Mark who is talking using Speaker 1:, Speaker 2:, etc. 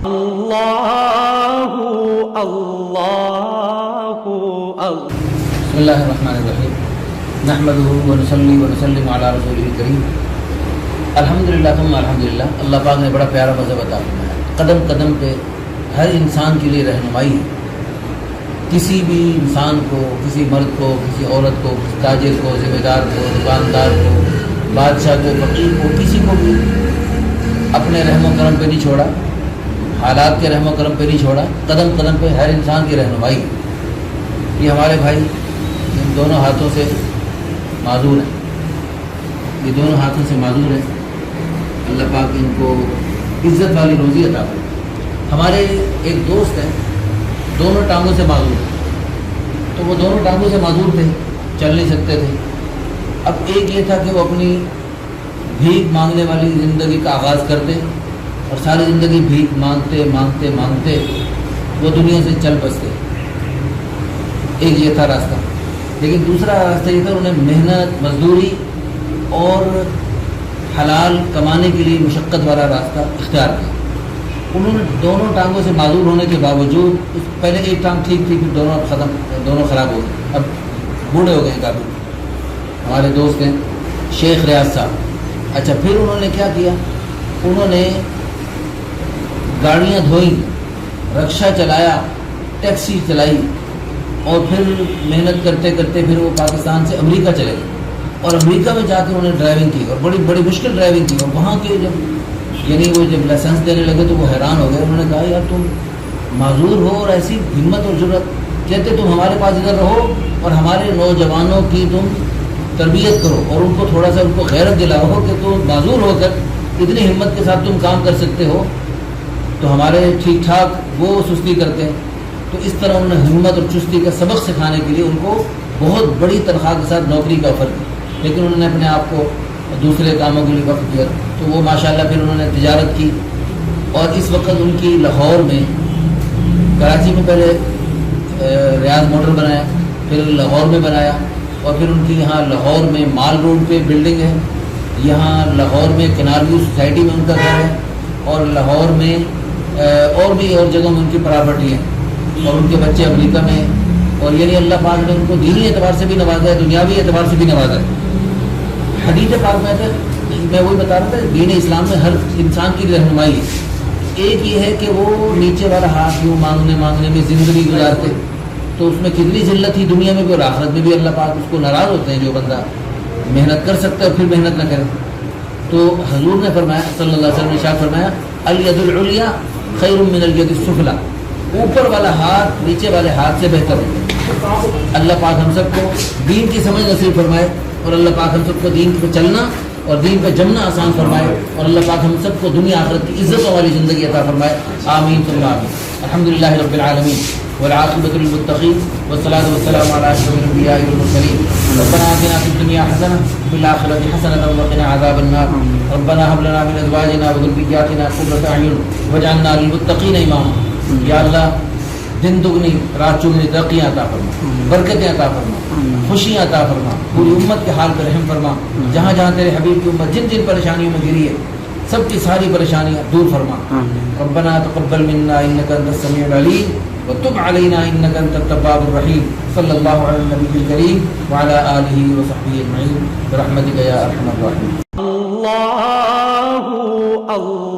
Speaker 1: اللہ اللہ
Speaker 2: بسم اللہ الرحمن الرحیم نحمده ونصلی ونسلم علی رسولہ الکریم الحمدللہ ثم الحمدللہ۔ اللہ پاک نے بڑا پیارا مذہب عطا فرمایا، قدم قدم پہ ہر انسان کے لیے رہنمائی ہے۔ کسی بھی انسان کو، کسی مرد کو، کسی عورت کو، کسی تاجر کو، ذمہ دار کو، دکاندار کو، بادشاہ کو، فقیر کو، کسی کو بھی اپنے رحم و کرم پہ نہیں چھوڑا، حالات کے رحم و کرم پہ نہیں چھوڑا، قدم قدم پہ ہر انسان کی رہنمائی۔ یہ ہمارے بھائی ان دونوں ہاتھوں سے معذور ہیں، یہ دونوں ہاتھوں سے معذور ہیں، اللہ پاک ان کو عزت والی روزی عطا کرے۔ ہمارے ایک دوست ہیں، دونوں ٹانگوں سے معذور ہیں، تو وہ دونوں ٹانگوں سے معذور تھے، چل نہیں سکتے تھے۔ اب ایک یہ تھا کہ وہ اپنی بھیک مانگنے والی زندگی کا آغاز کرتے اور ساری زندگی بھیک مانگتے مانگتے مانگتے وہ دنیا سے چل بستے، ایک یہ تھا راستہ۔ لیکن دوسرا راستہ یہ تھا، انہوں نے محنت، مزدوری اور حلال کمانے کے لیے مشقت والا راستہ اختیار کیا۔ انہوں نے دونوں ٹانگوں سے معذور ہونے کے باوجود، پہلے ایک ٹانگ ٹھیک تھی، پھر دونوں خراب ہو گئے، اب بوڑھے ہو گئے ہیں کافی۔ ہمارے دوست ہیں شیخ ریاض صاحب۔ اچھا، پھر انہوں نے کیا کیا، انہوں نے گاڑیاں دھوئیں، رکشہ چلایا، ٹیکسی چلائی، اور پھر محنت کرتے کرتے پھر وہ پاکستان سے امریکہ چلے گئے، اور امریکہ میں جا کے انہوں نے ڈرائیونگ کی، اور بڑی مشکل ڈرائیونگ کی۔ اور وہاں کے وہ جب لائسنس دینے لگے تو وہ حیران ہو گئے۔ انہوں نے کہا، یار تم معذور ہو اور ایسی ہمت اور جرأت، کہتے تم ہمارے پاس ادھر رہو اور ہمارے نوجوانوں کی تم تربیت کرو اور ان کو تھوڑا سا ان کو غیرت دلاؤ کہ تم معذور ہو کر اتنی ہمت کے ساتھ تم کام کر سکتے ہو، تو ہمارے ٹھیک ٹھاک وہ سستی کرتے ہیں۔ تو اس طرح انہوں نے ہمت اور چستی کا سبق سکھانے کے لیے ان کو بہت بڑی تنخواہ کے ساتھ نوکری کا آفر دی، لیکن انہوں نے اپنے آپ کو دوسرے کاموں کے لیے وقت دیا۔ تو وہ ماشاءاللہ پھر انہوں نے تجارت کی، اور اس وقت ان کی لاہور میں، کراچی میں پہلے ریاض موٹر بنایا، پھر لاہور میں بنایا، اور پھر ان کی یہاں لاہور میں مال روڈ پہ بلڈنگ ہے، یہاں لاہور میں کنار ویو سوسائٹی میں ان کا گھر ہے، اور لاہور میں اور بھی اور جگہوں میں ان کی پراپرٹی ہے، اور ان کے بچے امریکہ میں۔ اور یعنی اللہ پاک نے ان کو دینی اعتبار سے بھی نوازا ہے، دنیاوی اعتبار سے بھی نوازا ہے۔ حدیث پاک میں وہی بتا رہا تھا، دین اسلام میں ہر انسان کی رہنمائی ہے۔ ایک یہ ہے کہ وہ نیچے والا ہاتھ یوں مانگنے میں زندگی گزارتے، تو اس میں کتنی ذلت ہی دنیا میں بھی اور آخرت میں بھی۔ اللہ پاک اس کو ناراض ہوتے ہیں جو بندہ محنت کر سکتا ہے اور پھر محنت نہ کرے۔ تو حضور نے فرمایا صلی اللہ علیہ وسلم نے ارشاد فرمایا، الید العلیٰ خیر من الید السفلیٰ، اوپر والا ہاتھ نیچے والے ہاتھ سے بہتر ہے۔ اللہ پاک ہم سب کو دین کی سمجھ نصیب فرمائے، اور اللہ پاک ہم سب کو دین پہ چلنا اور دین پہ جمنا آسان فرمائے، اور اللہ پاک ہم سب کو دنیا آخرت کی عزتوں والی زندگی عطا فرمائے، آمین ثم آمین۔ الحمدللہ رب العالمین والعاقبۃ للمتقین والصلاۃ والسلام علی اشرف الانبیاء والمرسلین۔ ربنا آتنا فی الدنیا حسنہ وفی الآخرۃ حسنۃ وقنا عذاب النار۔ ربنا هب لنا من ازواجنا وذرياتنا قرۃ اعین واجعلنا للمتقین اماما۔ یا اللہ، دن دگنی رات چگنی ترقیاں عطا فرما، برکتیں عطا فرما، خوشیاں عطا فرما، پوری امت کے حال پر رحم فرما۔ جہاں جہاں تیرے حبیب کی امت جن جن پریشانیوں میں گری ہے، سب کی ساری پریشانیاں دور فرما۔ ربنا تقبل منا انک انت السمیع العلیم وتب علینا انک انت التواب الرحیم۔ صلی اللہ علی النبی الکریم وعلی آلہ وصحبہ اجمعین برحمتک یا ارحم الراحمین۔
Speaker 1: اللہ اللہ